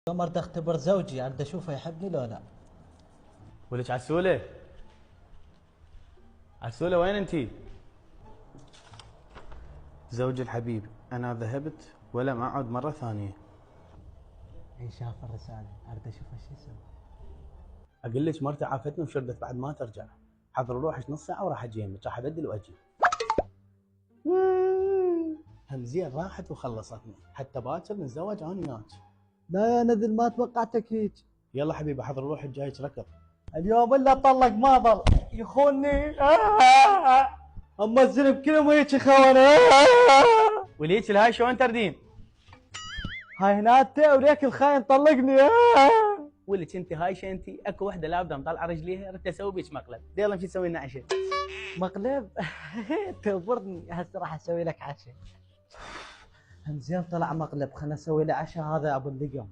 اليوم اريد اختبر زوجي، اريد اشوفه يحبني لو لا. ولك عسوله، عسوله وين انتي؟ زوجي الحبيب، انا ذهبت ولم اعد مره ثانيه. اي شاف الرساله، اريد اشوفه شو يسوي. اقول لك مرتي عافتني وشردت بعد ما ترجع. حضر روحك نص ساعه وراح اجيك، راح ابدل واجي. هم زين راحت وخلصتني، حتى باكر نتزوج انا وياك. لا يا نذل، ما توقعتك هيك. يلا حبيبي حضر روحك جايك ركض. اليوم الا طلق ما ضل يخونني. اما الزلم كلهم هيك يخونه. وليك الهاي شلون تردين؟ هاي هناته وليك الخاين طلقني. ولك انت هاي انت اكو وحده لابده مطلعه رجليها، ردت اسوي بيك مقلب، يلا نمشي نسوي لنا عشاء. مقلب. تغبرني، هسه راح اسوي لك عشاء. هم زين طلع مقلب، خلنا نسوي له عشاء هذا ابو اللقم.